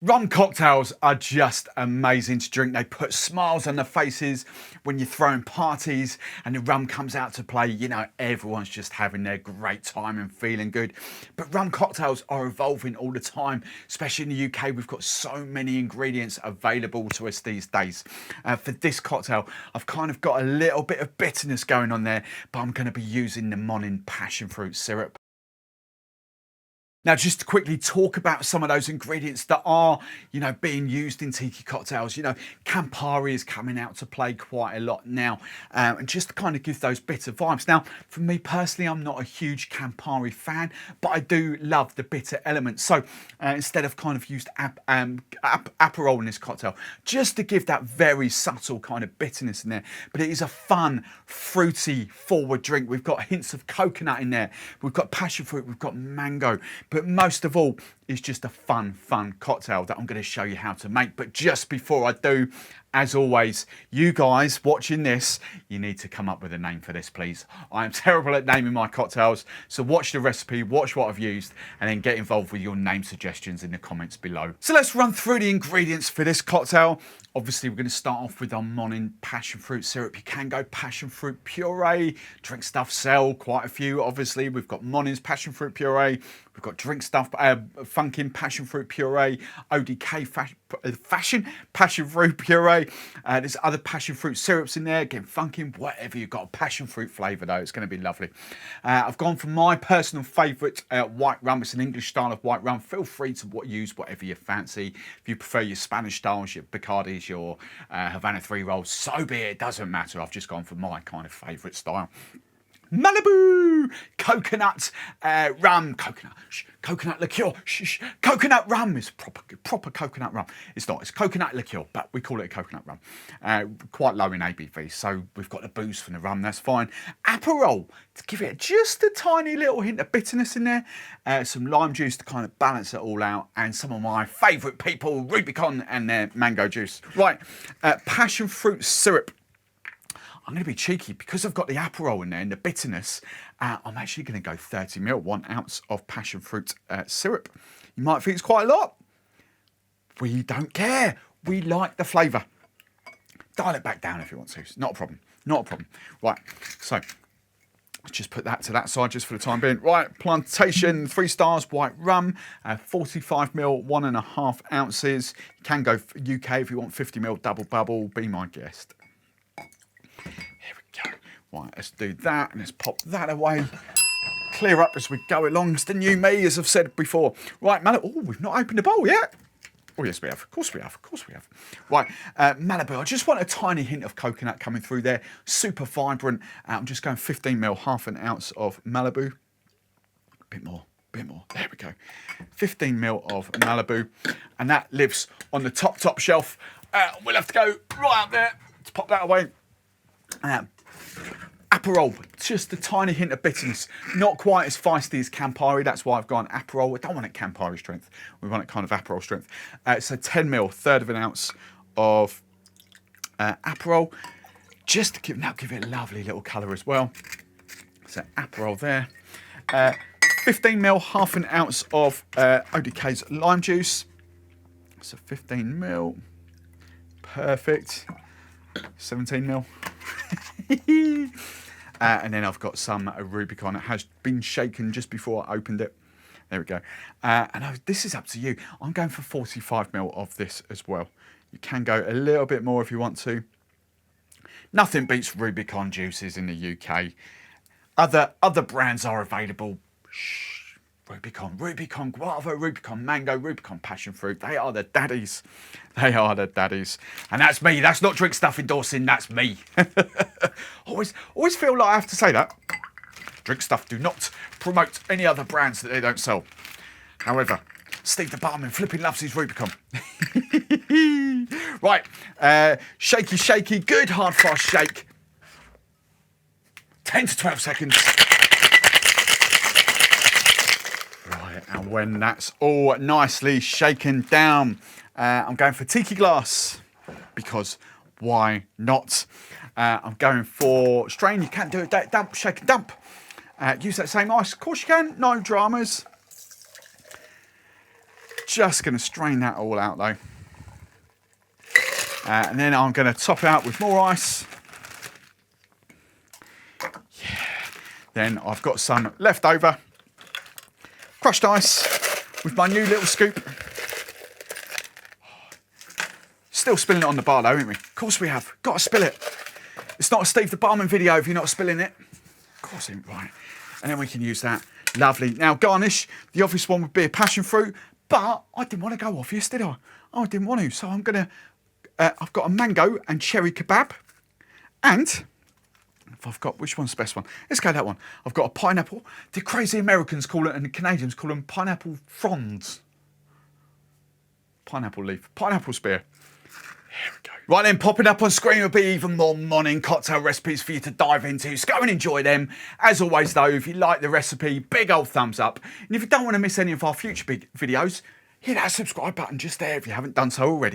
Rum cocktails are just amazing to drink. They put smiles on their faces when you're throwing parties and the rum comes out to play. You know, everyone's just having their great time and feeling good. But rum cocktails are evolving all the time, especially in the UK. We've got so many ingredients available to us these days. For this cocktail, I've kind of got a little bit of bitterness going on there, but I'm going to be using the Monin Passion Fruit Syrup. Now, just to quickly talk about some of those ingredients that are, being used in tiki cocktails. Campari is coming out to play quite a lot now, and just to kind of give those bitter vibes. Now, for me personally, I'm not a huge Campari fan, but I do love the bitter element. So instead of kind of used Aperol in this cocktail, just to give that very subtle kind of bitterness in there. But it is a fun, fruity, forward drink. We've got hints of coconut in there. We've got passion fruit. We've got mango. But most of all, it's just a fun cocktail that I'm going to show you how to make. But just before I do, as always, you guys watching this, you need to come up with a name for this, please. I am terrible at naming my cocktails, so watch the recipe, watch what I've used, and then get involved with your name suggestions in the comments below. So let's run through the ingredients for this cocktail. Obviously, we're going to start off with our Monin Passion Fruit Syrup. You can go Passion Fruit Puree. Drinkstuff sell quite a few, obviously. We've got Monin's Passion Fruit Puree. We've got Drinkstuff, Funkin' Passion Fruit Puree, ODK Passion Fruit Puree. There's other passion fruit syrups in there. Again, Funkin', whatever you've got. A passion fruit flavour, though. It's going to be lovely. I've gone for my personal favourite white rum. It's an English style of white rum. Feel free to use whatever you fancy. If you prefer your Spanish styles, your Bacardis, your Havana 3-rolls, so be it. It doesn't matter. I've just gone for my kind of favourite style. Malibu coconut rum, coconut liqueur. Coconut rum is proper coconut rum. It's not. It's coconut liqueur, but we call it a coconut rum. Quite low in ABV, so we've got the booze from the rum. That's fine. Aperol to give it just a tiny little hint of bitterness in there. Some lime juice to kind of balance it all out, and some of my favourite people, Rubicon and their mango juice. Right, passion fruit syrup. I'm going to be cheeky because I've got the Aperol in there and the bitterness. I'm actually going to go 30ml, 1 ounce of passion fruit syrup. You might think it's quite a lot. We don't care. We like the flavour. Dial it back down if you want to. It's not a problem. Not a problem. Right. So let's just put that to that side just for the time being. Right. Plantation 3 Stars White Rum, 45ml, 1.5 ounces. You can go UK if you want 50ml double bubble. Be my guest. Here we go. Right, let's do that and let's pop that away. Clear up as we go along. It's the new me, as I've said before. Right, Malibu. Oh, we've not opened the bowl yet. Oh, yes, we have. Of course we have. Of course we have. Right, Malibu. I just want a tiny hint of coconut coming through there. Super vibrant. I'm just going 15ml, 1/2 ounce of Malibu. A bit more. There we go. 15ml of Malibu. And that lives on the top shelf. We'll have to go right up there to pop that away. Aperol, just a tiny hint of bitterness. Not quite as feisty as Campari. That's why I've gone Aperol. I don't want it Campari strength. We want it kind of Aperol strength. So 10ml, 1/3 ounce of Aperol. Just to give it a lovely little colour as well. So Aperol there. 15ml, 1/2 ounce of ODK's lime juice. So 15ml. Perfect. 17ml. And then I've got some Rubicon. It has been shaken just before I opened it. There we go. And this is up to you. I'm going for 45ml of this as well. You can go a little bit more if you want to. Nothing beats Rubicon juices in the UK. Other brands are available. Rubicon Guava, Rubicon Mango, Rubicon Passion Fruit. They are the daddies. They are the daddies. And that's me. That's not Drinkstuff endorsing. That's me. always feel like I have to say that. Drinkstuff do not promote any other brands that they don't sell. However, Steve the barman flipping loves his Rubicon. Right. Shaky. Good hard fast shake. 10 to 12 seconds. And when that's all nicely shaken down, I'm going for tiki glass because why not? I'm going for strain. You can't do it. Dump, shake and dump. Use that same ice. Of course you can. No dramas. Just going to strain that all out though. And then I'm going to top it out with more ice. Yeah. Then I've got some leftover crushed ice with my new little scoop. Still spilling it on the bar though, ain't we? Of course we have. Got to spill it. It's not a Steve the Barman video if you're not spilling it. Of course it ain't. Right. And then we can use that. Lovely. Now garnish. The obvious one would be a passion fruit, but I didn't want to go obvious, did I? I didn't want to. So I'm going to, I've got a mango and cherry kebab. And if I've got, which one's the best one? Let's go that one. I've got a pineapple. The crazy Americans call it and the Canadians call them pineapple fronds. Pineapple leaf. Pineapple spear. Here we go. Right then, popping up on screen will be even more Monin cocktail recipes for you to dive into. So go and enjoy them. As always though, if you like the recipe, big old thumbs up. And if you don't want to miss any of our future big videos, hit that subscribe button just there if you haven't done so already.